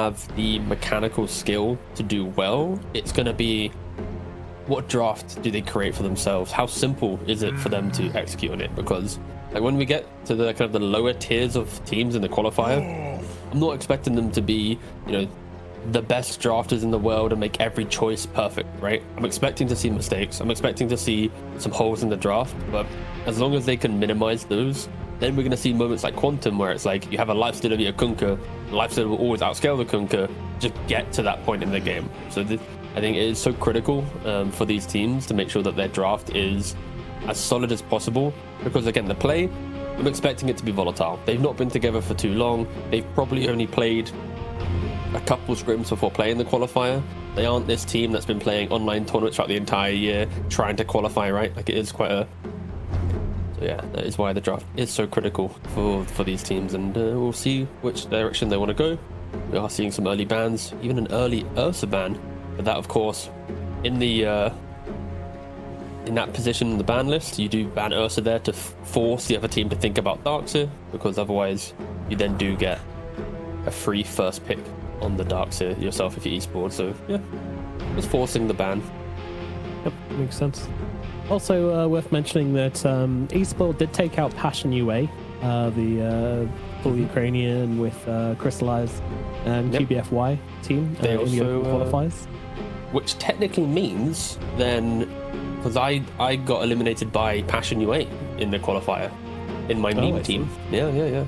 have the mechanical skill to do well. It's going to be what draft do they create for themselves? How simple is it for them to execute on it? Because like when we get to the kind of the lower tiers of teams in the qualifier, I'm not expecting them to be, you know, the best drafters in the world and make every choice perfect, right? I'm expecting to see mistakes. I'm expecting to see some holes in the draft, but as long as they can minimize those, then we're going to see moments like Quantum where it's like you have a lifesteal of your Kunkka, lifesteal will always outscale the Kunkka, just get to that point in the game. So I think it is so critical for these teams to make sure that their draft is as solid as possible, because again, the play, I'm expecting it to be volatile. They've not been together for too long. They've probably only played a couple scrims before playing the qualifier. They aren't this team that's been playing online tournaments throughout the entire year trying to qualify, right? Like it is quite a... So yeah, that is why the draft is so critical for these teams, and we'll see which direction they want to go. We are seeing some early bans, even an early Ursa ban, but that of course in the in that position in the ban list, you do ban Ursa there to force the other team to think about Darkseer, because otherwise you then do get a free first pick on the Darkseer yourself if you eSpoiled. So yeah, just forcing the ban. Yep, makes sense. Also worth mentioning that eSpoiled did take out Passion UA, the full Ukrainian with Crystallize and QBFY team They in also, the qualifiers. Which technically means then, because I got eliminated by Passion UA in the qualifier in my meme team. Yeah.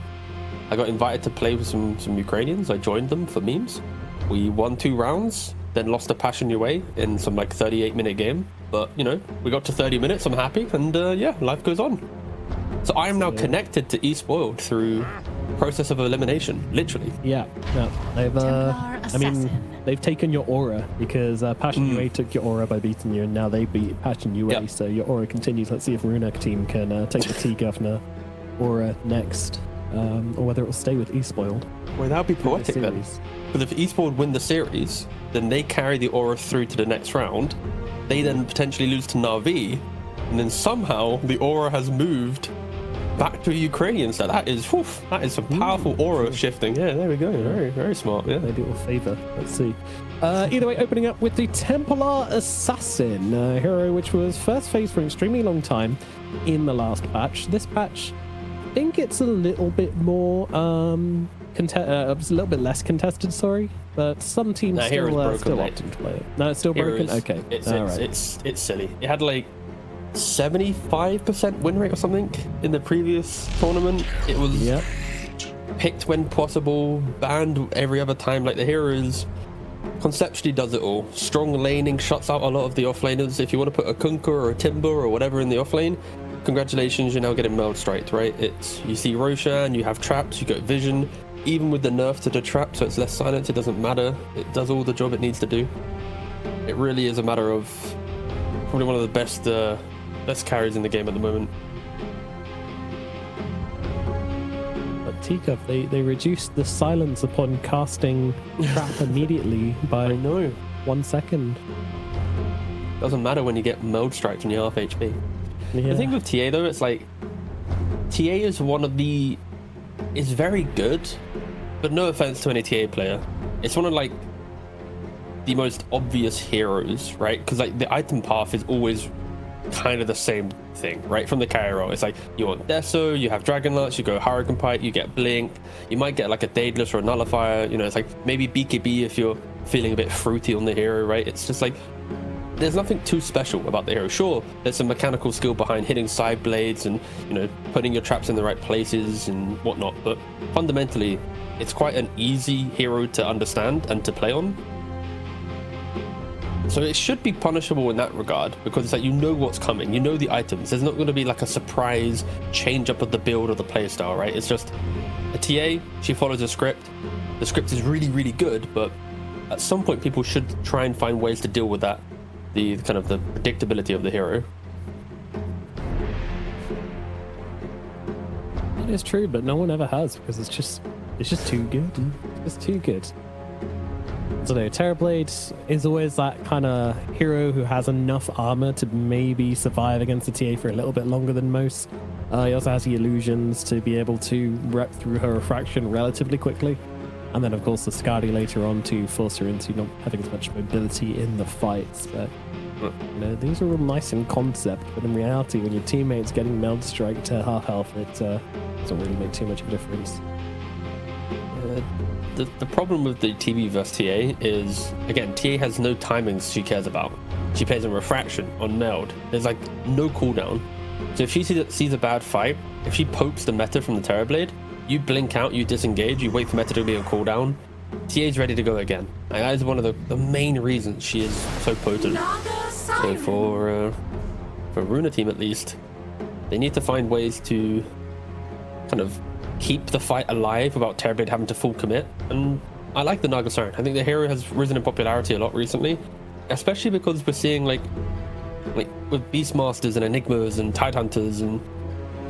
I got invited to play with some Ukrainians. I joined them for memes. We won 2 rounds, then lost to Passion UA in some like 38-minute game. But, you know, we got to 30 minutes. I'm happy. And yeah, life goes on. So I am now connected to eSpoiled through process of elimination, literally. Yeah. They've, I mean, they've taken your aura because Passion UA took your aura by beating you, and now they beat Passion UA. Yep. So your aura continues. Let's see if Runa Team can take the T-Governor aura next. Or whether it will stay with eSpoiled. Well, that would be poetic then. Because if eSpoiled win the series, then they carry the aura through to the next round. They then potentially lose to Na'Vi, and then somehow the aura has moved back to Ukrainian. So that is some powerful aura shifting. Yeah, there we go. Very, very smart. Yeah, maybe it will favor. Let's see. Either way, opening up with the Templar Assassin hero, which was first phase for an extremely long time in the last patch. This patch, I think it's a little bit more a little bit less contested, sorry, but some teams still opting to play it. No, it's still broken. Okay, it's silly. It had like 75% win rate or something in the previous tournament. It was picked when possible, banned every other time. Like the heroes conceptually does it all. Strong laning shuts out a lot of the offlaners. If you want to put a Kunkka or a Timber or whatever in the offlane, congratulations, you're now getting meld striked, right? You see Roshan, you have traps, you got vision. Even with the nerf to the trap, so it's less silence, it doesn't matter. It does all the job it needs to do. It really is a matter of probably one of the best carries in the game at the moment. But Teacup, they reduced the silence upon casting trap immediately by 1 second. Doesn't matter when you get meld striked when you're half HP. Yeah. The thing with TA though, it's like TA is is very good, but no offense to any TA player, it's one of like the most obvious heroes, right? Because like the item path is always kind of the same thing, right? From the carry role, it's like you want Deso, you have Dragon Lance, you go Hurricane Pipe, you get Blink, you might get like a Daedalus or a Nullifier, you know, it's like maybe BKB if you're feeling a bit fruity on the hero, right? It's just like there's nothing too special about the hero. Sure, there's some mechanical skill behind hitting side blades and, you know, putting your traps in the right places and whatnot, but fundamentally it's quite an easy hero to understand and to play on. So it should be punishable in that regard, because it's like you know what's coming, you know the items. There's not going to be like a surprise change up of the build or the playstyle, right? It's just a TA, she follows a script. The script is really, really good, but at some point people should try and find ways to deal with that. The kind of the predictability of the hero. It is true, but no one ever has, because it's just too good. It's too good. So no, Terrorblade is always that kind of hero who has enough armor to maybe survive against the TA for a little bit longer than most. He also has the illusions to be able to rep through her refraction relatively quickly. And then, of course, the Skadi later on to force her into not having as much mobility in the fights. But, you know, these are all nice in concept, but in reality, when your teammate's getting meld strike to half health, it doesn't really make too much of a difference. The problem with the TB versus TA is, again, TA has no timings she cares about. She plays in refraction, on meld. There's like no cooldown. So if she sees a bad fight, if she pokes the meta from the Terrorblade, you blink out, you disengage, you wait for meta to be on cooldown, TA's ready to go again. And that is one of the main reasons she is so potent. So for Runa Team at least, they need to find ways to kind of keep the fight alive without Terrorblade having to full commit. And I like the Naga Siren. I think the hero has risen in popularity a lot recently, especially because we're seeing like with Beastmasters and Enigmas and Tidehunters and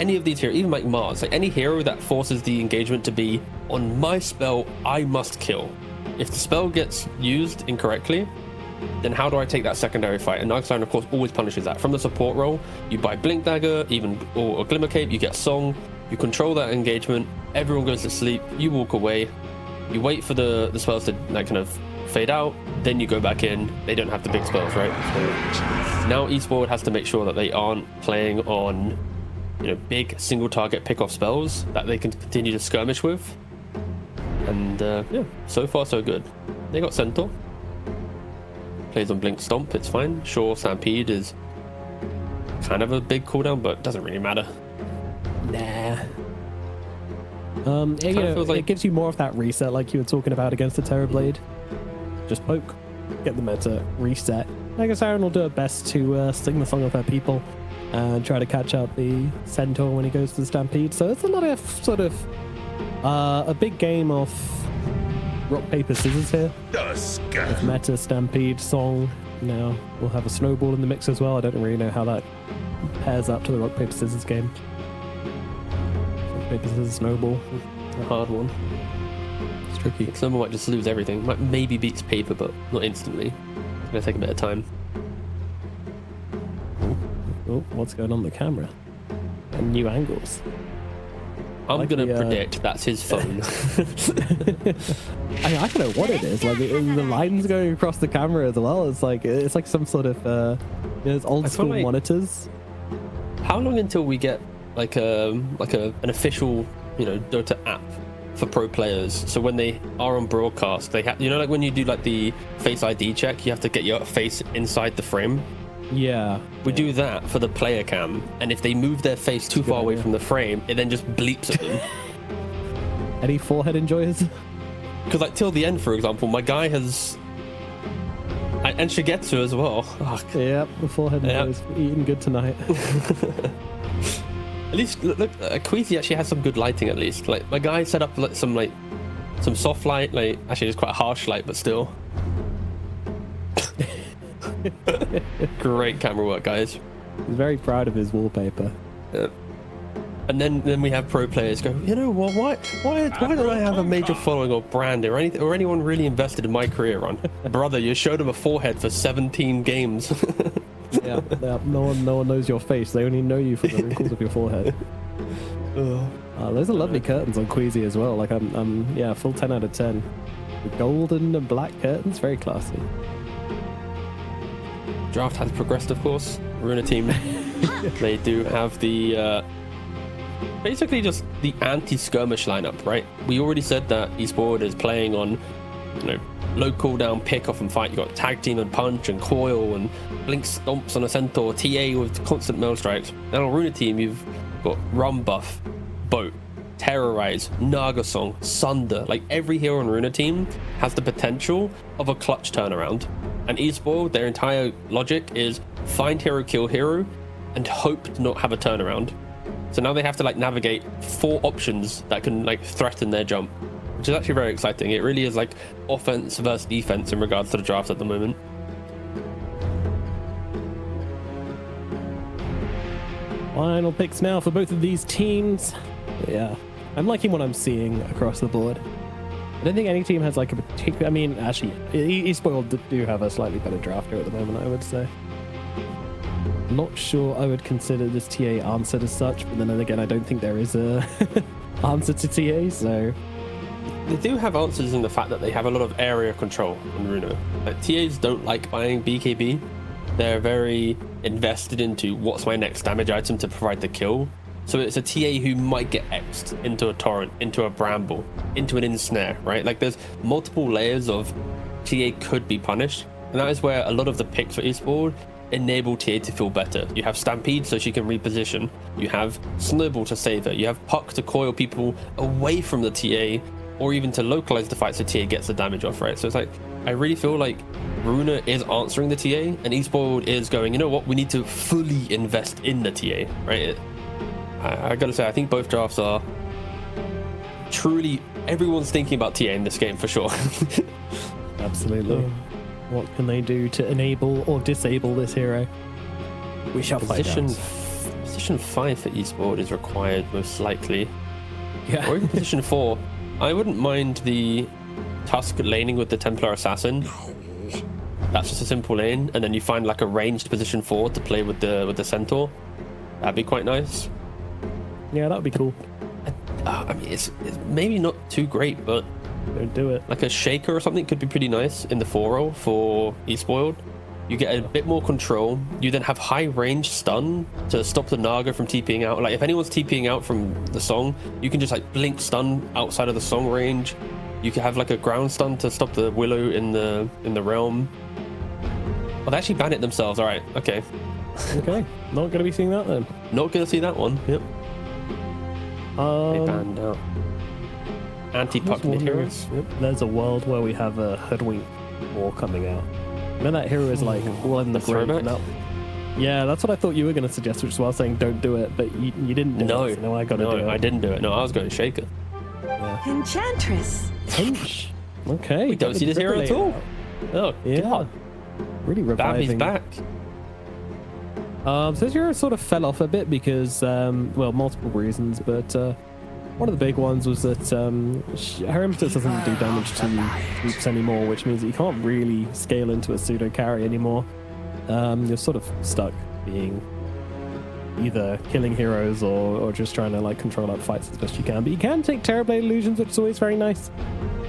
any of these heroes, even like Mars, like any hero that forces the engagement to be on my spell, I must kill. If the spell gets used incorrectly, then how do I take that secondary fight? And Naga Siren, of course, always punishes that. From the support role, you buy Blink Dagger, or Glimmer Cape, you get Song, you control that engagement, everyone goes to sleep, you walk away, you wait for the spells to like kind of fade out, then you go back in. They don't have the big spells, right? So now eSpoiled has to make sure that they aren't playing on, you know, big single target pick off spells that they can continue to skirmish with. And yeah, so far so good. They got Centaur. Plays on Blink Stomp, it's fine. Sure, Stampede is kind of a big cooldown, but doesn't really matter. Nah. You know, like it gives you more of that reset like you were talking about against the Terrorblade. Just poke, get the meta, reset. Naga Siren will do her best to sing the song of her people and try to catch out the Centaur when he goes to the Stampede. So it's a lot of sort of a big game of rock, paper, scissors here. With meta, Stampede, Song. Now we'll have a Snowball in the mix as well. I don't really know how that pairs up to the rock, paper, scissors game. Rock, paper, scissors, Snowball. A hard one. It's tricky. Someone might just lose everything. Might maybe beats paper, but not instantly. It's gonna take a bit of time. Oh, what's going on the camera? And new angles. I'm gonna predict that's his phone. I don't know what it is. Like the lines going across the camera as well. It's like some sort of it's old school like, monitors. How long until we get like an official, you know, Dota app for pro players? So when they are on broadcast, they have, you know, like when you do like the Face ID check, you have to get your face inside the frame. Yeah, we do that for the player cam, and if they move their face too far away from the frame, it then just bleeps at them. Any forehead enjoyers? Because like till the end, for example, my guy has, and Shigetsu as well. Oh, yep, the forehead enjoyers eating good tonight. At least look, Queasy actually has some good lighting. At least like my guy set up like some soft light, like actually it's quite a harsh light, but still. Great camera work, guys. He's very proud of his wallpaper. Yeah. And then we have pro players go, you know what? Why don't I have a major following or brand or anyone really invested in my career run? Brother, you showed him a forehead for 17 games. yeah. No one knows your face. They only know you from the wrinkles of your forehead. Those are lovely curtains on Queasy as well. Like I'm full 10 out of 10. The golden and black curtains, very classy. Draft has progressed, of course. Runa Team, they do have the basically just the anti-skirmish lineup, right? We already said that eSpoiled is playing on, you know, low cooldown pick off and fight. You got tag team and punch and coil and blink stomps on a Centaur, TA with constant mail strikes. And on Runa Team, you've got Rum Buff, Boat, Terrorize, Naga Song, Sunder. Like every hero on Runa Team has the potential of a clutch turnaround. And eSpoiled, their entire logic is find hero, kill hero, and hope to not have a turnaround. So now they have to like navigate 4 options that can like threaten their jump, which is actually very exciting. It really is like offense versus defense in regards to the draft at the moment. Final picks now for both of these teams. Yeah, I'm liking what I'm seeing across the board. I don't think any team has like a particular... I mean, actually, eSpoiled do have a slightly better drafter at the moment, I would say. I'm not sure I would consider this TA answered as such, but then again, I don't think there is a answer to TA, so... they do have answers in the fact that they have a lot of area control on Runa. Like, TAs don't like buying BKB. They're very invested into what's my next damage item to provide the kill. So it's a TA who might get X'd into a torrent, into a bramble, into an ensnare, right? Like there's multiple layers of TA could be punished. And that is where a lot of the picks for eSpoiled enable TA to feel better. You have Stampede so she can reposition. You have Snowball to save her. You have Puck to coil people away from the TA, or even to localize the fight so TA gets the damage off, right? So it's like, I really feel like Runa is answering the TA, and eSpoiled is going, you know what, we need to fully invest in the TA, right? I gotta say, I think both drafts are truly, everyone's thinking about TA in this game for sure. Absolutely. What can they do to enable or disable this hero? We shall find out. Position 5 for eSpoiled is required most likely. Yeah. Or even position 4. I wouldn't mind the Tusk laning with the Templar Assassin. That's just a simple lane, and then you find like a ranged position 4 to play with the Centaur. That'd be quite nice. Yeah, that'd be cool. I mean, it's maybe not too great, but don't do it. Like a Shaker or something could be pretty nice in the 4 role for eSpoiled. You get a bit more control. You then have high range stun to stop the Naga from TPing out. Like if anyone's TPing out from the Song, you can just like blink stun outside of the Song range. You can have like a ground stun to stop the Willow in the realm. Oh, they actually banned it themselves. All right, okay. Okay, not gonna be seeing that then. Not gonna see that one. Yep. They banned out anti-puck heroes. Yep. There's a world where we have a Hoodwink war coming out. And then that hero is like all in the throwback. Yeah, that's what I thought you were going to suggest, which is why I was saying don't do it, but you didn't do it. So no, I got to do it. I didn't do it. No, I was going Shaker. Yeah. Enchantress. Pinch. Okay. We don't see this hero at all. Oh, yeah. God. Really reviving. Bambi's back. So this hero sort of fell off a bit because, well, multiple reasons, but one of the big ones was that her impetus doesn't do damage to troops anymore, which means that you can't really scale into a pseudo carry anymore. You're sort of stuck being either killing heroes or just trying to like control out fights as best you can. But you can take Terrorblade Illusions, which is always very nice.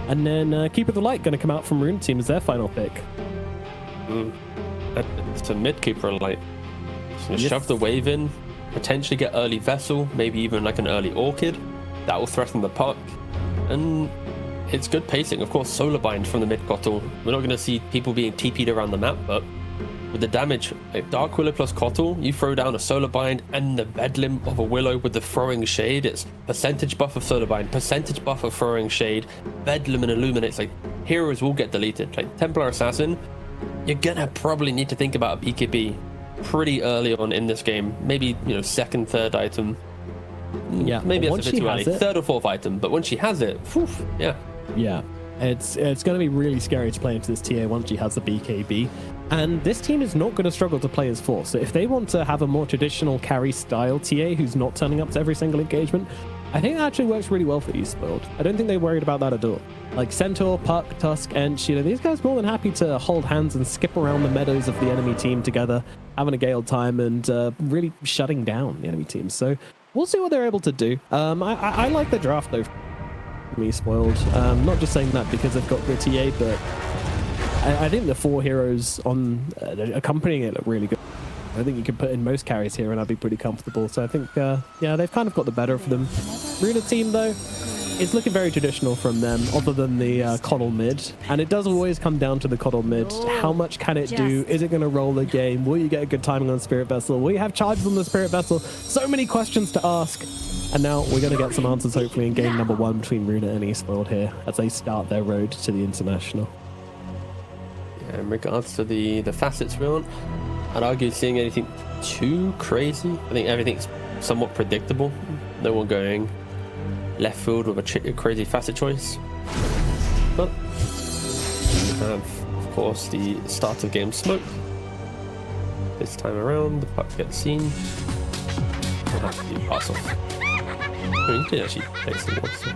And then Keeper of the Light going to come out from Runa Team as their final pick. It's a mid Keeper of the Light. So shove the wave in, potentially get early Vessel, maybe even like an early Orchid. That will threaten the puck. And it's good pacing. Of course, Solar Bind from the mid Kotl. We're not going to see people being TP'd around the map, but with the damage, like Dark Willow plus Kotl, you throw down a Solar Bind and the Bedlam of a Willow with the Throwing Shade. It's percentage buff of Solar Bind, percentage buff of Throwing Shade, Bedlam and Illuminates. Like, heroes will get deleted. Like Templar Assassin, you're gonna probably need to think about a BKB pretty early on in this game. Maybe, you know, second, third item. Yeah, maybe that's a bit too early. Third or fourth item, but when she has it, whew, yeah. Yeah, it's going to be really scary to play into this TA once she has the BKB. And this team is not going to struggle to play as Force. So if they want to have a more traditional carry style TA who's not turning up to every single engagement, I think that actually works really well for eSpoiled. I don't think they're worried about that at all. Like Centaur, Puck, Tusk, and these guys more than happy to hold hands and skip around the meadows of the enemy team together, having a gay old time and really shutting down the enemy team. So we'll see what they're able to do. I like the draft though. eSpoiled. Not just saying that because they've got good TA, but I think the 4 heroes on accompanying it look really good. I think you could put in most carries here and I'd be pretty comfortable. So I think, yeah, they've kind of got the better of them. Runa Team, though, it's looking very traditional from them, other than the Coddle mid. And it does always come down to the Coddle mid. How much can it do? Is it going to roll the game? Will you get a good timing on the Spirit Vessel? Will you have charges on the Spirit Vessel? So many questions to ask. And now we're going to get some answers, hopefully, in game number 1 between Runa and eSpoiled here as they start their road to the International. Yeah, in regards to the facets we want, I'd argue seeing anything too crazy. I think everything's somewhat predictable. No one going left field with a crazy facet choice. But we have, of course, the start of game smoke. This time around, the puck gets seen. We'll have to do pass off. I mean, you can actually take some more. So.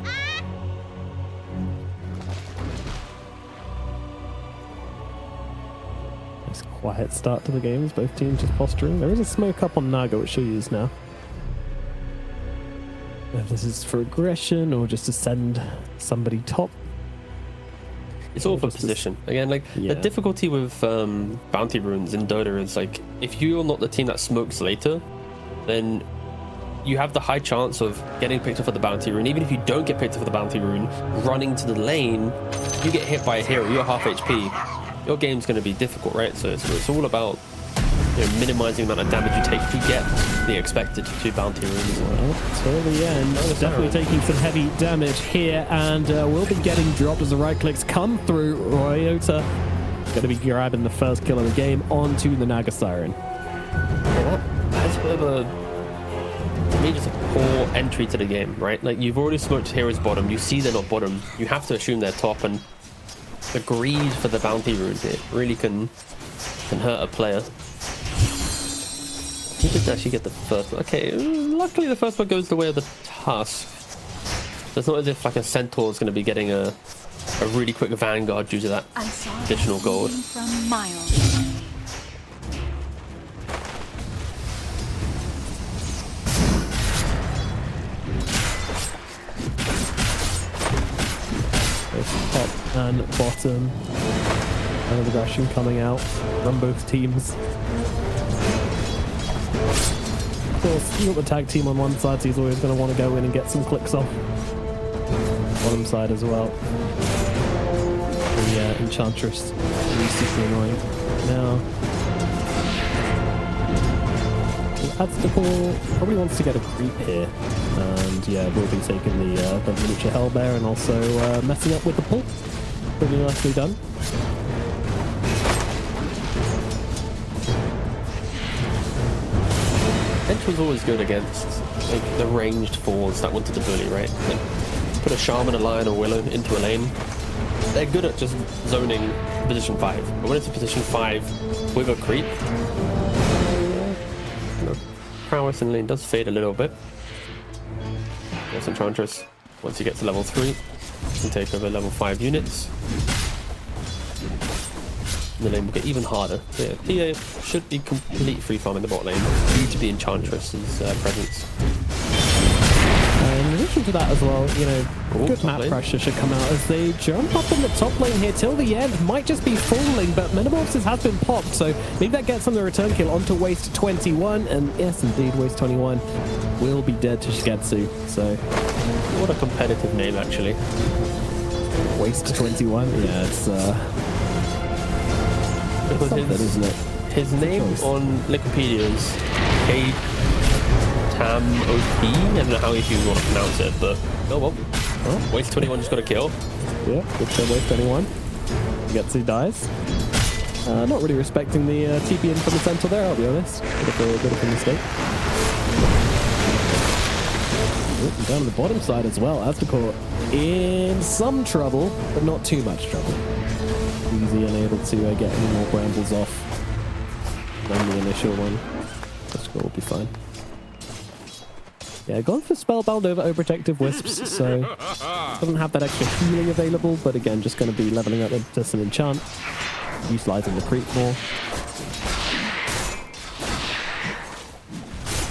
Quiet start to the games, both teams just posturing. There is a smoke up on Naga, which she'll use now. if this is for aggression or just to send somebody top. It's all for position. Again, like the difficulty with bounty runes in Dota is like if you're not the team that smokes later, then you have the high chance of getting picked up for the bounty rune. Even if you don't get picked up for the bounty rune, running to the lane, you get hit by a hero, you're half HP. Your game's going to be difficult, right? So it's all about minimizing the amount of damage you take to get the expected 2 bounty runes. Well, till the end, definitely taking some heavy damage here, and we'll be getting dropped as the right clicks come through. Ryota going to be grabbing the first kill of the game onto the Naga Siren. Yeah, that's a bit of a, to me, just a poor entry to the game, right? Like you've already smoked heroes bottom, you see they're not bottom, you have to assume they're top, and the greed for the bounty rune, it really can hurt a player. He didn't actually get the first one. Okay, luckily the first one goes the way of the Tusk. So it's not as if like a Centaur is going to be getting a really quick Vanguard due to that additional gold. From miles. Top and bottom. And aggression coming out from both teams. Of course, you've got the tag team on one side, so he's always going to want to go in and get some clicks off. Bottom side as well. The Enchantress. Really super annoying. Now, Adsticle probably wants to get a creep here. And yeah, we'll be taking the miniature hell bear and also messing up with the pull. Pretty nicely done. Bench was always good against like the ranged fours that wanted to bully, right? Like, put a shaman, a lion, or willow into a lane. They're good at just zoning position 5, but when it's a position 5 with a creep, prowess in lane does fade a little bit. Yes, Enchantress, once you get to level 3, you can take over level 5 units. The lane will get even harder. So yeah, PA should be complete free farm in the bot lane due to the Enchantress's presence. And in addition to that as well, you know, good map pressure should come out as they jump up in the top lane here till the end. Might just be falling, but Metamorphosis has been popped, so maybe that gets them the return kill onto Waste 21. And yes, indeed, Waste 21 will be dead to Shigetsu. So, what a competitive name, actually. Waste 21. Yeah, it's because isn't it? His name on Wikipedia is Tam-OP. I don't know how you want to pronounce it, but oh well. Oh, Waste 21 just got a kill. Yeah, good kill, Waste 21. Shigetsu dies. Not really respecting the TP in from the center there, I'll be honest. Bit of a mistake. Oh, down on the bottom side as well. Aztecor in some trouble, but not too much trouble. Easy, unable to get any more brambles off than the initial one. Aztecor will be fine. Yeah, gone for Spellbound over Overprotective Wisps, so doesn't have that extra healing available, but again, just going to be leveling up into some enchant, utilizing the creep more.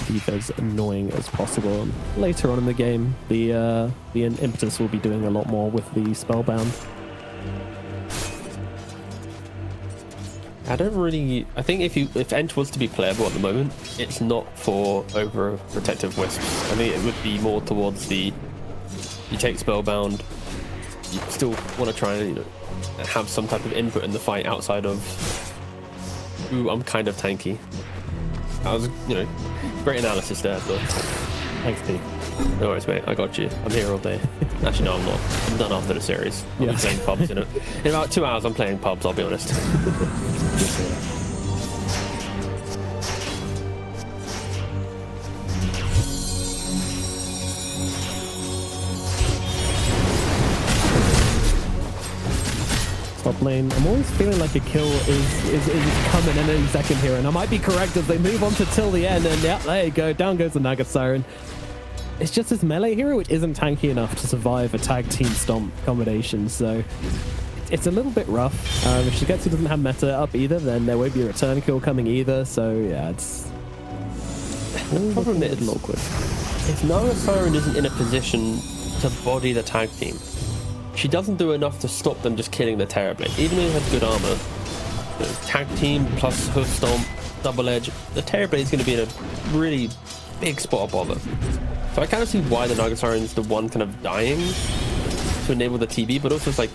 Keep as annoying as possible. And later on in the game, the Impetus will be doing a lot more with the Spellbound. I think if Ent was to be playable at the moment, it's not for Overprotective Wisps. I think it would be more towards you take Spellbound, you still want to try and have some type of input in the fight outside of, ooh, I'm kind of tanky. That was, great analysis there, but Thanks, P. no worries, mate. I got you. I'm here all day. Actually, no, I'm not. I'm done after the series. I'll be playing pubs in about 2 hours. I'm playing pubs, I'll be honest. Top lane. I'm always feeling like a kill is coming in any second here, and I might be correct as they move on to till the end, and yeah, there you go. Down goes the Naga Siren. It's just this melee hero which isn't tanky enough to survive a tag team stomp combination, so it's a little bit rough. If Shigetsu doesn't have meta up either, then there won't be a return kill coming either, so yeah, it's the problem is, awkward. if Naga Siren isn't in a position to body the tag team, she doesn't do enough to stop them just killing the Terrorblade. Even though he has good armor, you know, tag team plus hoof stomp, double edge, the Terrorblade is going to be in a really big spot of bother. So I kind of see why the Naga Siren is the one kind of dying to enable the TB, but also it's like,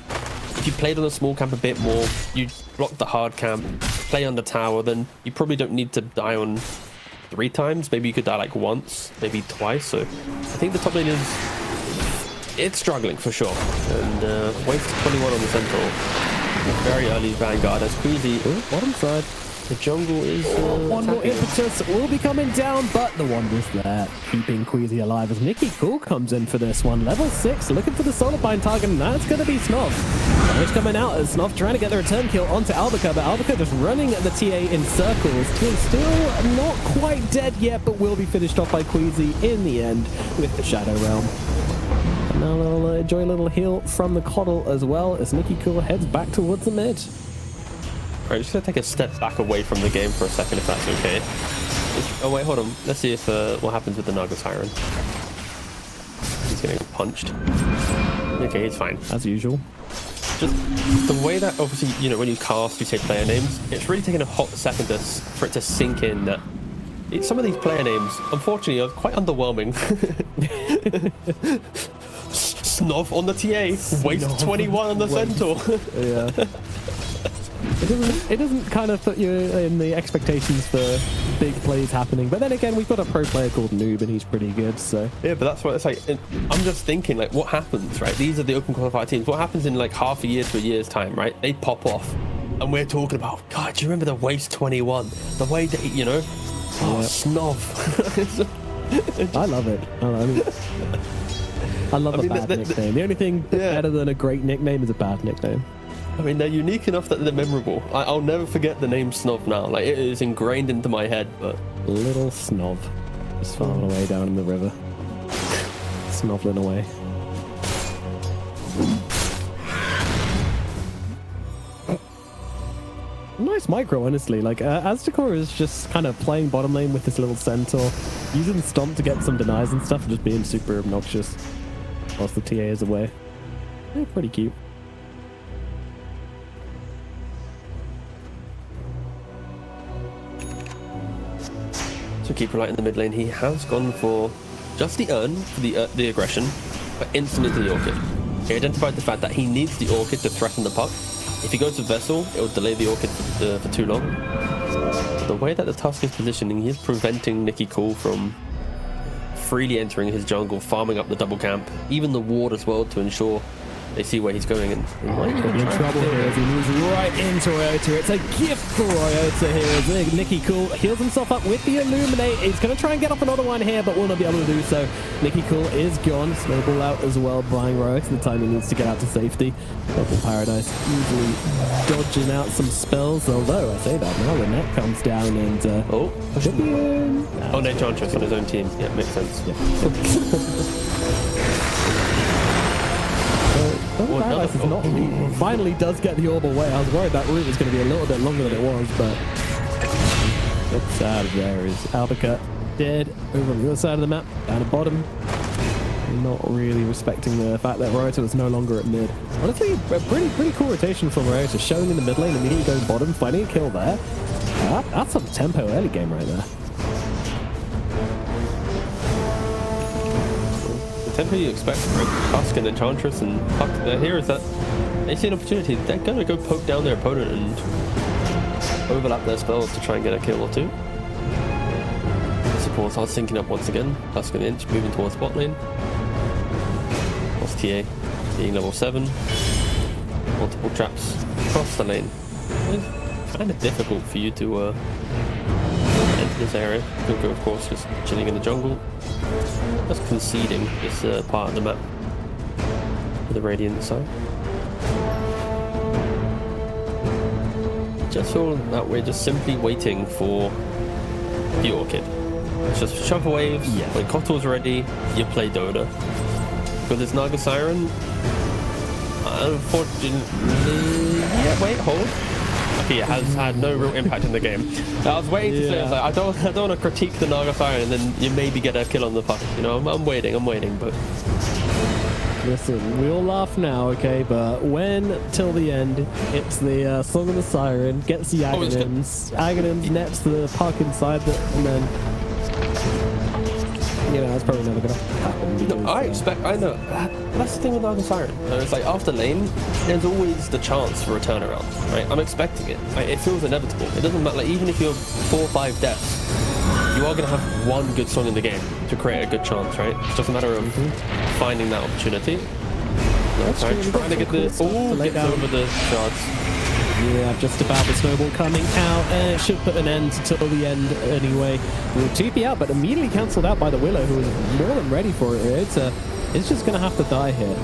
if you played on the small camp a bit more, you block the hard camp, play on the tower, then you probably don't need to die on 3 times. Maybe you could die like once, maybe twice. So I think the top lane it's struggling for sure. And waste 21 on the Centaur. Very early Vanguard as Queasy, bottom side. The jungle is one more impetus will be coming down, but the Wander's there, keeping Queasy alive as Nikki Cool comes in for this one. Level 6, looking for the Solar Bind target, and that's going to be Snov. Damage coming out as Snov trying to get the return kill onto Albica, but Albica just running the TA in circles. Still not quite dead yet, but will be finished off by Queasy in the end with the Shadow Realm. And now they'll enjoy a little heal from the Coddle as well as Nikki Cool heads back towards the mid. Alright, just gonna take a step back away from the game for a second, if that's okay. Oh wait, hold on. Let's see if what happens with the Naga Siren. He's getting punched. Okay, he's fine. As usual. Just the way that, obviously, you know, when you cast, you say player names, it's really taking a hot second for it to sink in that some of these player names, unfortunately, are quite underwhelming. Snov on the TA, waste 21 on the Centaur. Yeah. It doesn't kind of put you in the expectations for big plays happening, but then again, we've got a pro player called Noob and he's pretty good, so yeah. But that's what it's like. I'm just thinking, like, what happens, right? These are the open qualifier teams. What happens in like half a year to a year's time, right? They pop off and we're talking about, God, do you remember the waste 21, the way that, you know, Snov. I love it. I love a bad nickname. The only thing better than a great nickname is a bad nickname. I mean, they're unique enough that they're memorable. I'll never forget the name Snov now. Like, it is ingrained into my head, but... Little Snov. Just farming away down in the river. Snoveling away. Nice micro, honestly. Like, Aztekor is just kind of playing bottom lane with this little Centaur, using Stomp to get some denies and stuff, and just being super obnoxious whilst the TA is away. Yeah, pretty cute. So Keeper Light in the mid lane, he has gone for just the urn for the aggression, but instantly to the Orchid. He identified the fact that he needs the Orchid to threaten the puck. If he goes to Vessel, it will delay the Orchid for too long. But the way that the Tusk is positioning, he is preventing Nikki Cool from freely entering his jungle, farming up the double camp, even the ward as well, to ensure they see where he's going. And he might even in trouble here as he moves right into Ryota. It's a gift for Ryota here as Nikki Cool heals himself up with the Illuminate. He's going to try and get off another one here, but will not be able to do so. Nikki Cool is gone. Snowball out as well, buying Ryota the time he needs to get out to safety. Double Paradise easily dodging out some spells, although I say that now the net comes down and should be in. Oh, no, Enchantress on his own team. Yeah, makes sense. Yeah. Paradise is not finally does get the orb away. I was worried that route was going to be a little bit longer than it was, but it's sad. There is Albica dead over on the other side of the map, down at bottom. Not really respecting the fact that Ryota was no longer at mid. Honestly, a pretty cool rotation from Ryota, showing in the mid lane, immediately going bottom, finding a kill there. That's some tempo early game right there. Tempo you expect from Tusk and Enchantress and Puck here is that they see an opportunity. They're going to go poke down their opponent and overlap their spells to try and get a kill or two. Support starts syncing up once again. Tusk and Inch moving towards bot lane. Lost TA being level 7. Multiple traps across the lane. It's kind of difficult for you to enter this area. Kuko, of course, just chilling in the jungle. Just conceding this part of the map to the Radiant side. Just feel that we're just simply waiting for the Orchid. It's just shove waves. Yeah. When Kotal's ready, you play Dota. Because it's Naga Siren. Unfortunately, yeah. Wait, hold. Okay, TP. It has had no real impact in the game. I was waiting to say, I was like, I don't want to critique the Naga Siren and then you maybe get a kill on the puck. You know, I'm waiting, but... Listen, we all laugh now, okay, but when, till the end, it's the Song of the Siren, gets the Aghanims, Aghanims nets the puck inside the, and then, you know, that's probably never going to happen. Because, no, I know, that's the thing with Naga Siren. It's like, after lane, there's always the chance for a turnaround, right? I'm expecting it. Like, it feels inevitable. It doesn't matter, like, even if you're 4 or 5 deaths, you are going to have one good song in the game to create a good chance, right? It's just a matter of finding that opportunity. Trying to get the... Oh, gets over the shards. Yeah, just about the snowball coming out, and it should put an end till the end anyway. We'll TP out, but immediately cancelled out by the Willow, who is more than ready for it. It's just going to have to die here.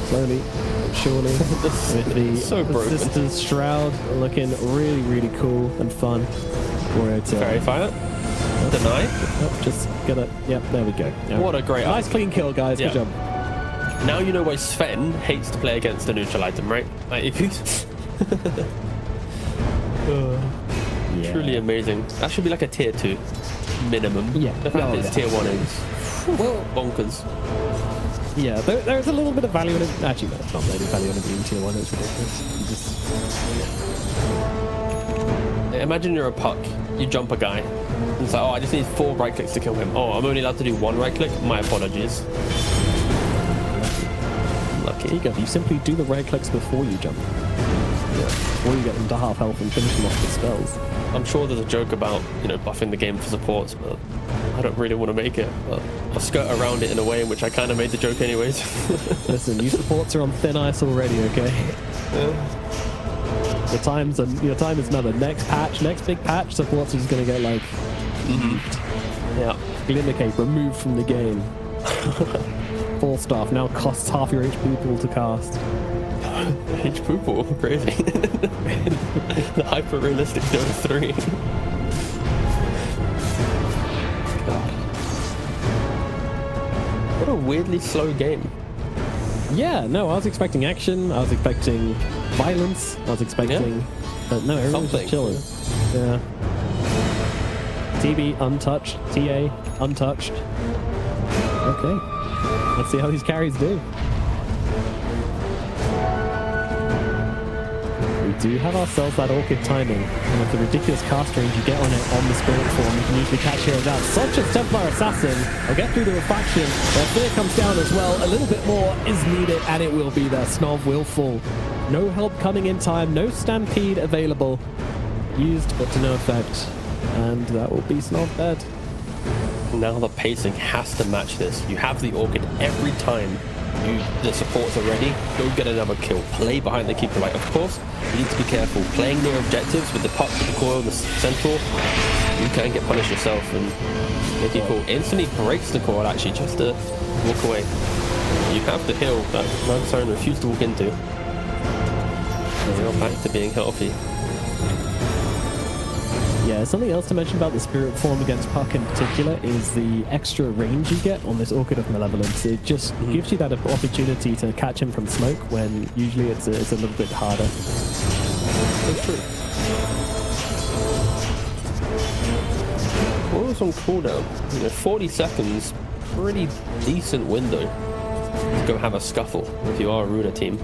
Slowly, surely. With the Sister's Shroud looking really, really cool and fun. Very fire. Deny. Oh, just gotta... Yep, there we go. Yeah. What a great... Nice clean kill, guys. Good job. Now you know why Sven hates to play against a neutral item, right? Like, if he's... Truly amazing. That should be like a tier 2 minimum. Yeah. The fact it's tier 1 is bonkers. Yeah, there's a little bit of value in it. Actually, no, it's not really value in it being tier 1. It's ridiculous. You just... Imagine you're a puck. You jump a guy. And it's like, oh, I just need 4 right clicks to kill him. Oh, I'm only allowed to do 1 right click? My apologies. Lucky. You simply do the right clicks before you jump. Or you get them to half health and finish them off with spells. I'm sure there's a joke about, you know, buffing the game for supports, but I don't really want to make it. But I'll skirt around it in a way in which I kind of made the joke anyways. Listen, you supports are on thin ice already, okay? Your time is another. Next big patch, supports is going to get like... Yeah. Glimmercape removed from the game. 4 staff now costs half your HP pool to cast. HP pool? Crazy. The hyper-realistic Dota 3. God. What a weirdly slow game. Yeah, no, I was expecting action, I was expecting violence, I was expecting... But no, everyone's just chilling. Yeah. TB untouched, TA untouched. Okay. Let's see how these carries do. We do have ourselves that Orchid timing, and with the ridiculous cast range you get on it on the Spirit form, you can usually catch heroes out. Such as Templar Assassin, I'll get through the refaction, but Fear comes down as well. A little bit more is needed, and it will be there. Snov will fall. No help coming in time, no Stampede available. Used, but to no effect. And that will be Snov dead. Now the pacing has to match this. You have the Orchid every time the supports are ready. Go get another kill. Play behind the keeper. Right, of course, you need to be careful. Playing near objectives with the puck, with the coil, the centaur, you can get punished yourself. And Mickey Cool instantly breaks the coil actually just to walk away. You have the hill that Naga Siren refused to walk into. We're back to being healthy. Yeah, something else to mention about the Spirit form against Puck in particular is the extra range you get on this Orchid of Malevolence. It just gives you that opportunity to catch him from smoke when usually it's a little bit harder. That's true. What was on cooldown? You know, 40 seconds, pretty decent window to go have a scuffle if you are a Runa team.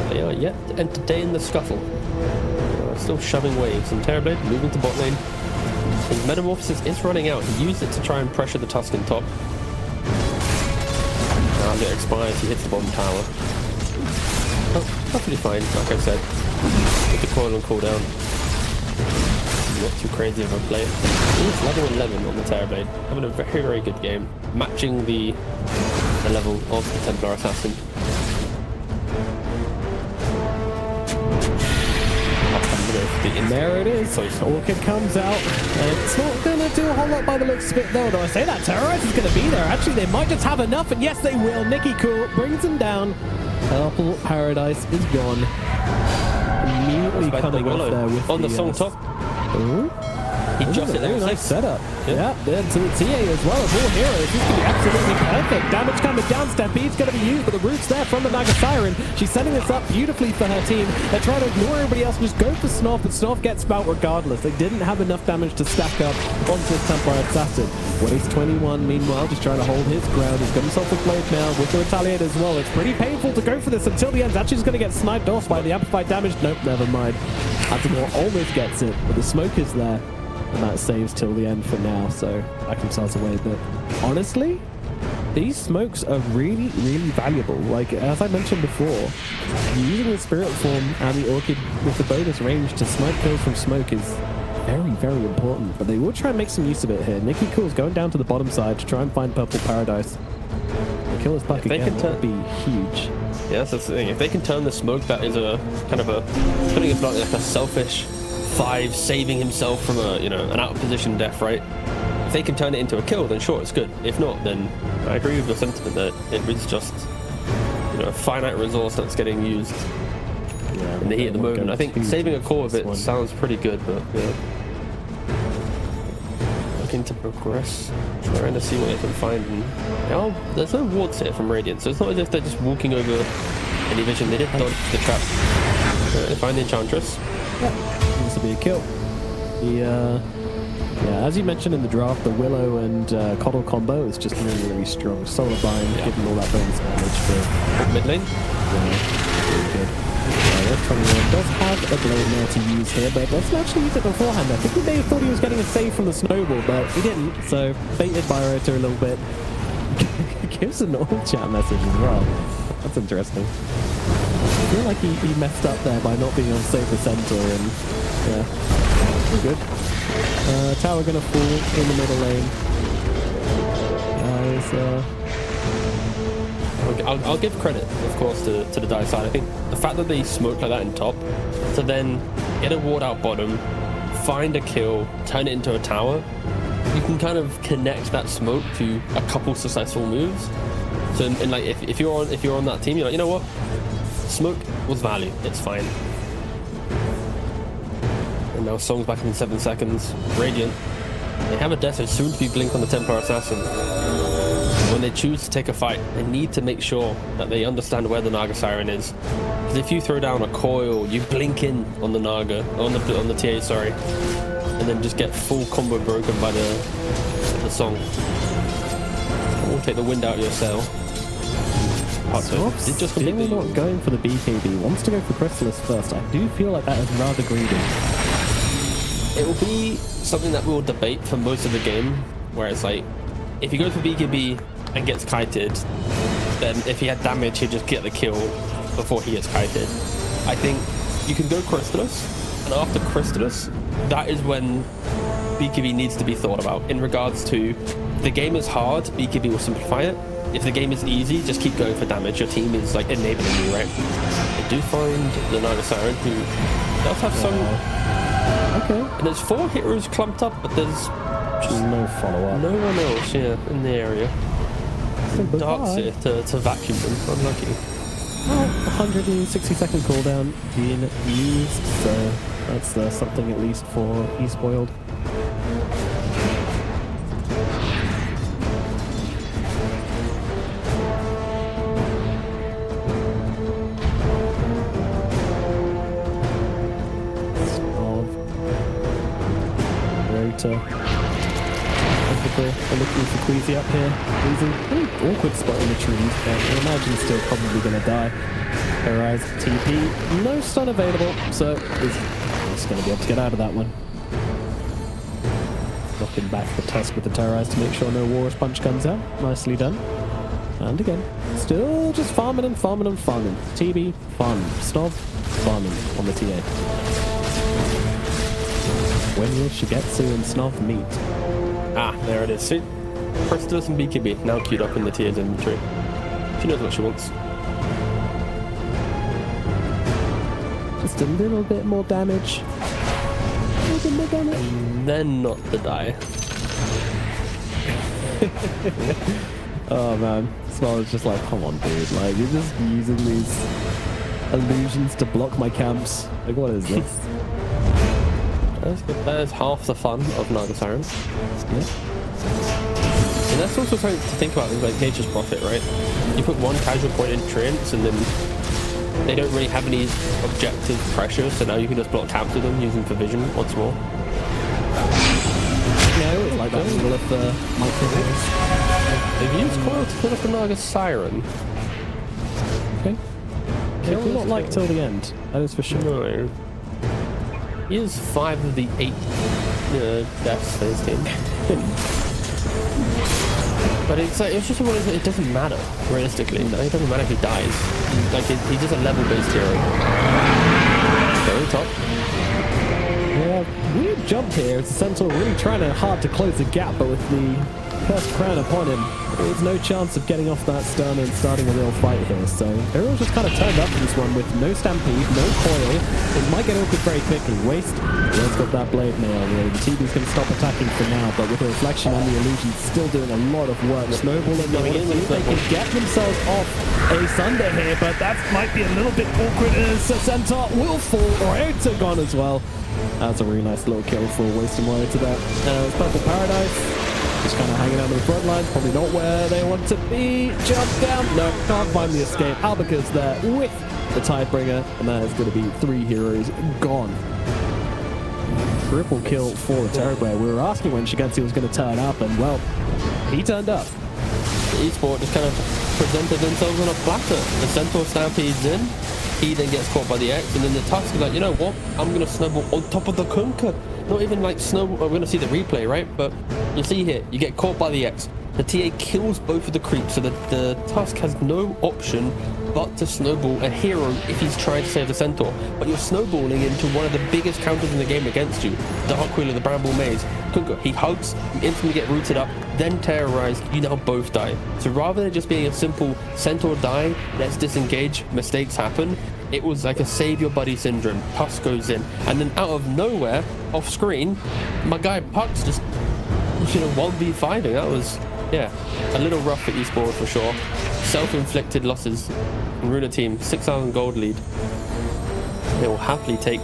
They are yet to entertain the scuffle. Still shoving waves, and Terrorblade moving to bot lane. His Metamorphosis is running out. He used it to try and pressure the Tusken top. As it expires, he hits the bottom tower. Oh, perfectly fine, like I said. With the coil and cooldown. Not too crazy of a play. He's level 11 on the Terrorblade. Having a very, very good game. Matching the level of the Templar Assassin. And there it is. Orchid comes out. It's not going to do a whole lot by the looks of it, though. I say that Terrorize is going to be there. Actually, they might just have enough, and yes, they will. Nicky Cool brings him down. Purple Paradise is gone. Immediately coming off there with on the song top. Ooh. He just hit really level nice 6. setup. Yeah, then to the TA as well as all heroes. This could be absolutely perfect. Damage coming down. Stampede's going to be used, but the root's there from the Naga Siren. She's setting this up beautifully for her team. They're trying to ignore everybody else and just go for Snoff, but Snoff gets Spout regardless. They didn't have enough damage to stack up onto this Templar Assassin. Waste 21, meanwhile, just trying to hold his ground. He's got himself a blade now with the Retaliate as well. It's pretty painful to go for this until the end. Actually, just going to get sniped off by the amplified damage. Nope, never mind. Azamor almost gets it, but the smoke is there. And that saves till the end for now, so back themselves away. But honestly, these smokes are really, really valuable. Like, as I mentioned before, using the Spirit Form and the Orchid with the bonus range to snipe kills from smoke is very, very important. But they will try and make some use of it here. Nikki Cool's going down to the bottom side to try and find Purple Paradise. The killer's back again, that would be huge. Yeah, that's the thing. If they can turn the smoke that is a kind of a, putting it bluntly, like a selfish 5 saving himself from a, an out of position death, right? If they can turn it into a kill, then sure, it's good. If not, then I agree with the sentiment that it is just, a finite resource that's getting used in the heat of the moment. I think saving a core of it sounds pretty good, but yeah. Looking to progress, trying to see what they can find. And there's no wards here from Radiant, so it's not as if they're just walking over any vision. They did dodge the trap. They find the Enchantress. This will be a kill. Yeah, as you mentioned in the draft, the Willow and Coddle combo is just really, really strong. Solar Bind, giving all that bonus damage for mid lane. Yeah, really good. Red 21 does have a blade now to use here, but let's actually use it beforehand. I think he may have thought he was getting a save from the snowball, but he didn't, so baited by Rota a little bit. Gives an all chat message as well. That's interesting. I feel like he messed up there by not being on save the center, and yeah, we're good. Tower gonna fall in the middle lane. I'll give credit, of course, to the Dire side. I think the fact that they smoked like that in top, to then get a ward out bottom, find a kill, turn it into a tower, you can kind of connect that smoke to a couple successful moves. So, and like if you're on that team, you're like, you know what, smoke was value. It's fine. And now Song's back in 7 seconds. Radiant, they have a death soon to be blink on the Templar Assassin. When they choose to take a fight, they need to make sure that they understand where the Naga Siren is. Because if you throw down a coil, you blink in on the Naga, on the TA, sorry, and then just get full combo broken by the Song. It will take the wind out of your sail. Did just completely not going for the BKB. Wants to go for Chrysalis first. I do feel like that is rather greedy. It will be something that we'll debate for most of the game, where it's like, if he goes for BKB and gets kited, then if he had damage, he'd just get the kill before he gets kited. I think you can go Crystallis, and after Crystallis, that is when BKB needs to be thought about. In regards to, if the game is hard, BKB will simplify it. If the game is easy, just keep going for damage. Your team is like enabling you, right? I do find the Naga Siren, who does have some... Okay. And there's 4 heroes clumped up, but there's just no follow-up. No one else, in the area. Dark's here to vacuum them. Unlucky. Well, 160-second cooldown being used, so that's something at least for eSpoiled. We're looking for Queasy up here. Queasy, awkward spot in the trees, but I imagine still probably going to die. Terrorize TP, no stun available, so he's just going to be able to get out of that one. Knocking back the Tusk with the Terrorize to make sure no Walrus Punch comes out. Nicely done. And again, still just farming and farming and farming. TB, farming. Snob, farming on the TA. When will Shigetsu and Snob meet? Ah, there it is. See? Crystallis and BKB now queued up in the TA's inventory. She knows what she wants. Just a little bit more damage. A little bit more damage. And then not to die. Oh man. Small is just like, come on dude. Like, you're just using these illusions to block my camps. Like, what is this? That's good. That is half the fun of Naga Siren. Yeah. And that's also something to think about with like Nature's Prophet, right? You put one casual point in Treants and then they don't really have any objective pressure, so now you can just block capture them using Provision once more. Yeah, I always like that angle of the microwaves. They've used Coil to kill off the Naga Siren. Okay. Kill not like till the end, that is for sure. No. He is 5 of the 8 deaths for his team. But it's like, it's just one of those, it doesn't matter, realistically. No, it doesn't matter if he dies. Like, he's just a level-based hero. Very top. Yeah, weird jump here. It's the Centaur really trying hard to close the gap, but with the Cursed Crown upon him, there's no chance of getting off that stun and starting a real fight here. So everyone's just kind of turned up for this one with no Stampede, no Coil. It might get awkward very quickly. Waste. Let's got that Blade Mail. Really. The TB's going to stop attacking for now, but with the Reflection and the Illusion still doing a lot of work. Snowball and they can get themselves off a Sunder here, but that might be a little bit awkward as Centaur will fall. Ryota gone as well. That's a really nice little kill for Waste and Ryota there. It's Purple Paradise. Just kind of hanging out on the front lines, probably not where they want to be. Jump down. No, can't find the escape. Albaca's there with the Tidebringer, and that is going to be 3 heroes gone. Triple kill for the Terrorblade. We were asking when Shigensi was going to turn up, and well, he turned up. The eSport just kind of presented themselves on a platter. The Centaur stampedes in, he then gets caught by the X, and then the Tusk is like, you know what? I'm going to snowball on top of the Kunkka. Not even like snowball. We're going to see the replay, right? But you see here, you get caught by the X. The TA kills both of the creeps, so that the Tusk has no option but to snowball a hero if he's trying to save the Centaur. But you're snowballing into one of the biggest counters in the game against you, Dark Wheel of the Bramble Maze. Kunkka, he hugs, you instantly get rooted up, then terrorized, you now both die. So rather than just being a simple Centaur die, let's disengage, mistakes happen, it was like a save your buddy syndrome. Tusk goes in, and then out of nowhere, off screen, my guy Puck's just, 1v5ing. That was, yeah, a little rough for eSport for sure. Self-inflicted losses. Runa Team, 6,000 gold lead. They will happily take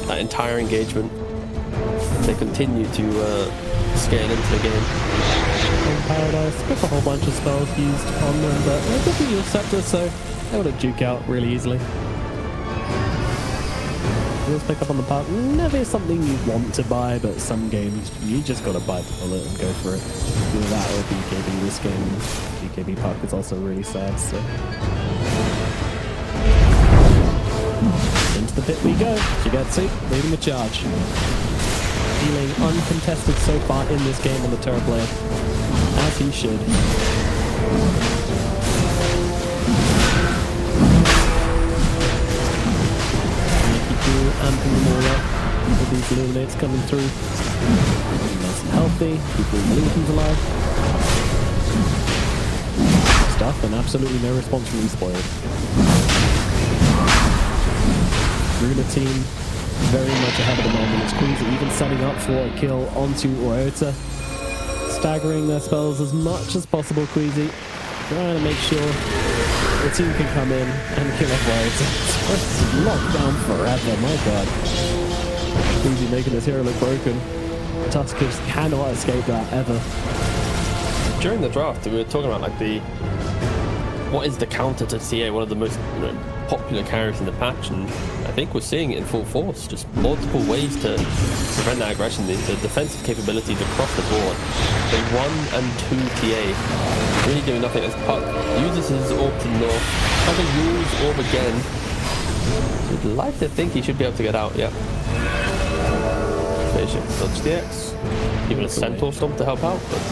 that entire engagement. They continue to scale into the game. Paradise, with a whole bunch of spells used on them, but they're definitely use Scepter, so they would have duke out really easily. Let's pick up on the park. Never something you want to buy, but some games you just gotta bite the bullet and go for it. Either that or BKB. This game, BKB park is also really sad. So into the pit we go. Shigetsu leading the charge. Feeling uncontested so far in this game on the Terrorblade, as he should. Amping them all up with these Illuminates coming through. Nice and healthy, keeping the illusions alive. Stuff, and absolutely no response from eSpoiled. Runa Team very much ahead of the moment. It's Queasy even setting up for a kill onto Ryota. Staggering their spells as much as possible, Queasy. Trying to make sure the team can come in and kill off Ryota. It's locked down forever, my god. Queasy making this hero look broken. Tusk just cannot escape that ever. During the draft, we were talking about like what is the counter to TA, one of the most popular carries in the patch, and I think we're seeing it in full force. Just multiple ways to prevent that aggression. The defensive capabilities across the board. The 1 and 2 TA really doing nothing as Puck uses his orb to north, has a Yule's orb again. You'd like to think he should be able to get out, yeah. Spaceship dodge the X. Even a Centaur Stomp to help out, but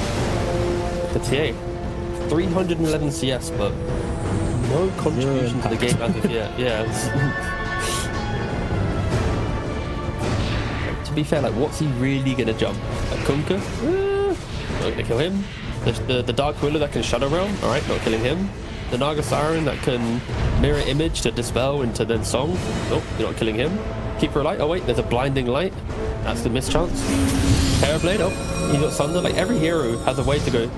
the TA. 311 CS, but no contribution to the game as of yet. Yeah. To be fair, like, what's he really gonna jump? Like Kunkka? Not gonna kill him. The Dark Willow that can Shadow Realm? Alright, not killing him. The Naga Siren that can mirror image to dispel into then song? Nope, you're not killing him. Keeper of Light? Oh wait, there's a blinding light. That's the mischance. Terrorblade? Oh, he got Sunder. Like, every hero has a way to go,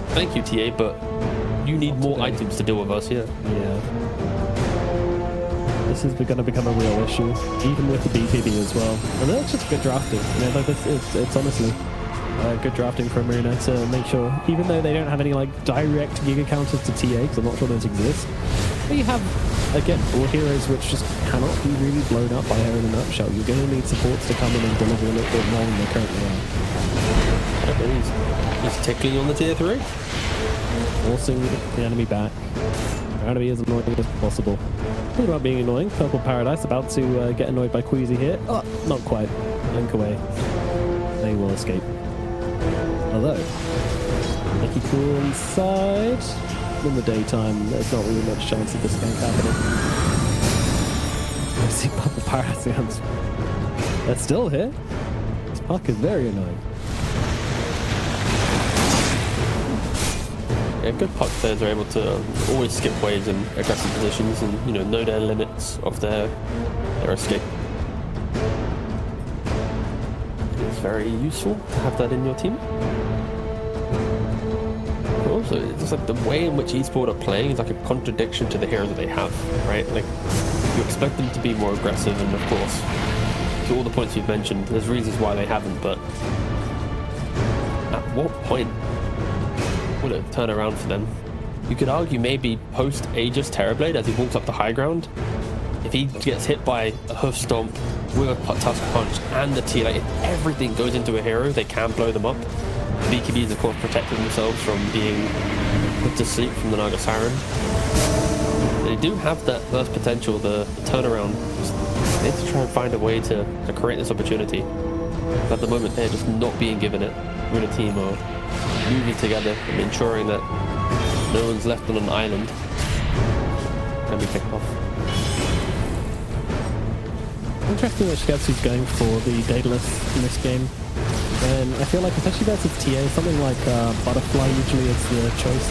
thank you, TA, but you need more items to deal with us here. Yeah. This is going to become a real issue, even with the BPB as well. And that's just good drafting. You know, like it's honestly good drafting from Runa to make sure, even though they don't have any like direct Giga counters to TA, because I'm not sure those exist, but you have, again, all heroes which just cannot be really blown up by her in a nutshell. You're going to need supports to come in and deliver a little bit more than they currently are. Okay, he's tickling on the tier 3. Forcing the enemy back. Trying to be as annoying as possible. Talking about being annoying, Purple Paradise about to get annoyed by Queasy here. Oh, not quite. Link away. They will escape. Although, Nicky Cool inside. In the daytime, there's not really much chance of this gank happening. I see Purple Paradise hands. They're still here. This puck is very annoying. Yeah, good puck players are able to always skip waves in aggressive positions and, you know their limits of their escape. It's very useful to have that in your team. Also, it's just like the way in which eSpoiled are playing is like a contradiction to the heroes that they have, right? Like, you expect them to be more aggressive, and of course, to all the points you've mentioned, there's reasons why they haven't, but at what point would it turn around for them? You could argue maybe post Aegis Terrorblade as he walks up the high ground. If he gets hit by a hoof stomp with a tusk punch and the T, like if everything goes into a hero, they can blow them up. BKBs of course protecting themselves from being put to sleep from the Naga Siren. They do have that burst potential, the turnaround. Just they need to try and find a way to create this opportunity. But at the moment they're just not being given it. Runa Team are moving together and ensuring that no one's left on an island and be picked off. Interesting that Shigetsu's going for the Daedalus in this game. And I feel like, especially versus TA, something like Butterfly usually is the choice.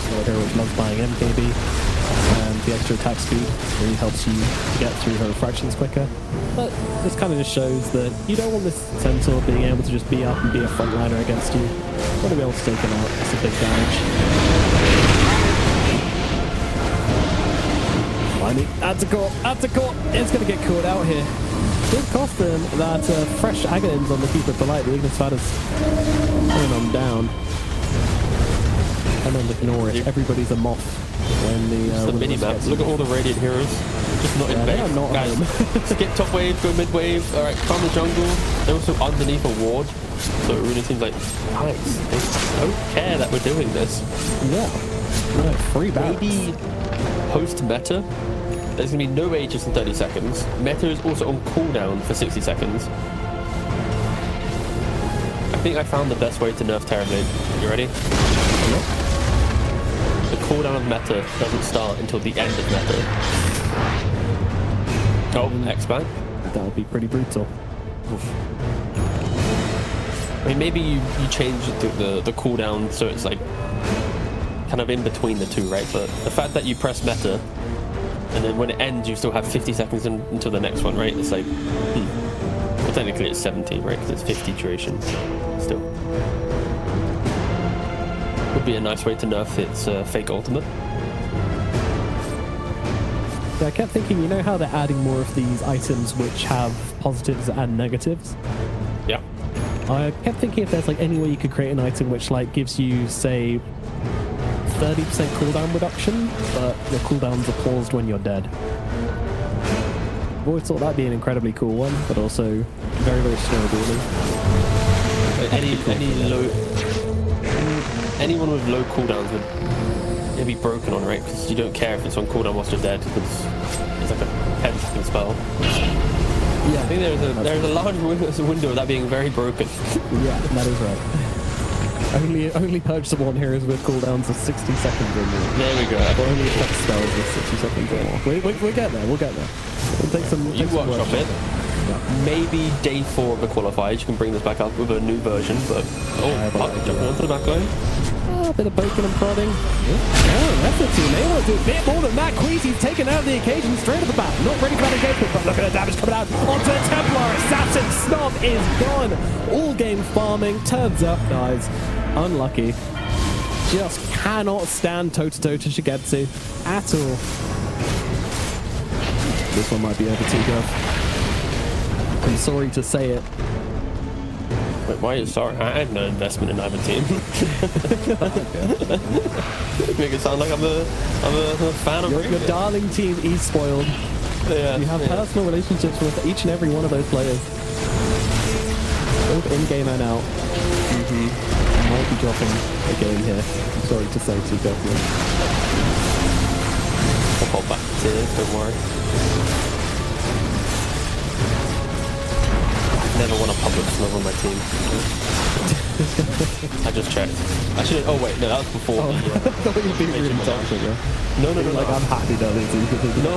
So a hero which loves buying MKB, and the extra attack speed really helps you to get through her fractions quicker. But this kind of just shows that you don't want this Centaur being able to just be up and be a frontliner against you. You want to be able to take him out. It's a big damage. Finally, add to court. It's going to get caught out here. Did cost them that fresh Agadins on the Keeper Polite. The Ignis Fat is putting them down. And then ignore it. Everybody's a moth when the mini map. Look at all the Radiant heroes. Just not in base. Not guys, skip top wave, go mid wave. Alright, calm the jungle. They're also underneath a ward. So Runa Team's like, guys, they don't care that we're doing this. Yeah. Right, free back. Maybe post meta. There's going to be no Aegis in 30 seconds. Meta is also on cooldown for 60 seconds. I think I found the best way to nerf Terrorblade. You ready? Yep. The cooldown of meta doesn't start until the end of meta. Oh, X-Ban. That would be pretty brutal. Oof. I mean, maybe you change the cooldown so it's like kind of in between the two, right? But the fact that you press meta and then when it ends, you still have 50 seconds until the next one, right? It's like, well, technically it's 17, right? Because it's 50 duration. Still. Would be a nice way to nerf its fake ultimate. So I kept thinking, you know how they're adding more of these items which have positives and negatives? Yeah. I kept thinking if there's like any way you could create an item which like gives you, say, 30% cooldown reduction, but the cooldowns are paused when you're dead. I've always thought that'd be an incredibly cool one, but also very, very snowballing. Anyone with low cooldowns would be broken on, right? Because you don't care if it's on cooldown whilst you're dead, because it's like a 10-second spell. Yeah, I think there's a large window of that being very broken. Yeah, that is right. Only purchasable on heroes with cooldowns of 60 seconds or more. There we go. Or only effect spells with 60 seconds or more. We'll get there. We'll take some. You workshop it. Yeah. Maybe day 4 of the qualifiers, you can bring this back up with a new version, but jumping onto the back line. A bit of poking and prodding. Oh, that's a team. They want to do a bit more than that. Queasy's taken out of the occasion straight at the bat. Not ready for that engagement, but look at the damage coming out onto the Templar. Assassin Snob is gone. All game farming. Turns up, guys. Unlucky. Just cannot stand toe-to-toe to Shigetsu at all. This one might be over too, Gov. I'm sorry to say it. Wait, why are you sorry? I have no investment in either team. Make it sound like I'm a fan of your darling team, eSpoiled. Yeah, you have personal relationships with each and every one of those players. Both in-game and out. Might be dropping a game here. I'm sorry to say to Gov. I'll hold back the tears, don't worry. Never won a public snub on my team. I just checked. I should. Oh wait, no, that was before. I thought you'd be really toxic. No. Like I'm happy that it's easy. No.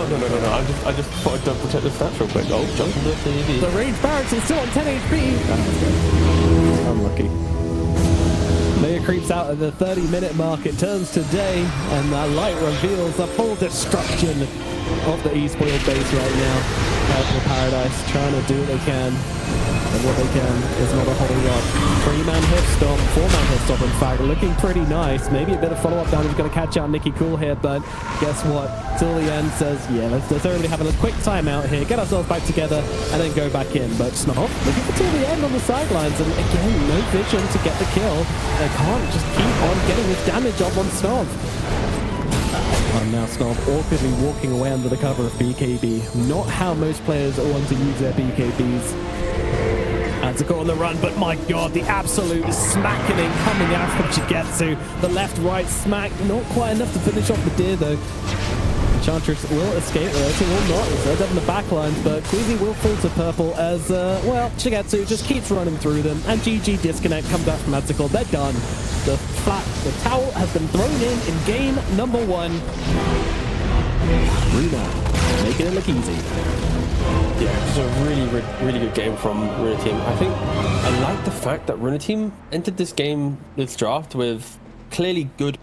I just thought I'd double check the stats real quick. Oh, jump into the TV. The range barracks is still on 10 HP. Unlucky. Leia creeps out at the 30-minute mark. It turns to day, and that light reveals the full destruction of the eSpoiled base right now. Purple Paradise trying to do what they can, and what they can is not a whole lot. 3-man hit stop, 4-man hit stop in fact, looking pretty nice. Maybe a bit of follow-up damage going to catch out Nicky Cool here, but guess what? Till the end says, yeah, let's only have a quick timeout here, get ourselves back together, and then go back in. But Snob looking for till the end on the sidelines, and again, no vision to get the kill. They can't just keep on getting this damage up on Snob. And now Snob awkwardly walking away under the cover of BKB. Not how most players want to use their BKBs. And to go on the run, but my god, the absolute smacking coming out from Shigetsu. The left-right smack, not quite enough to finish off the deer though. Enchantress will escape, or it will not. It's right up in the back lines, but Queasy will fall to purple as, well, Shigetsu just keeps running through them, and GG disconnect comes out from Magical. They're done. The towel has been thrown in game number 1. Runa, making it look easy. Yeah, it's a really good game from Runa Team. I think I like the fact that Runa Team entered this draft with clearly good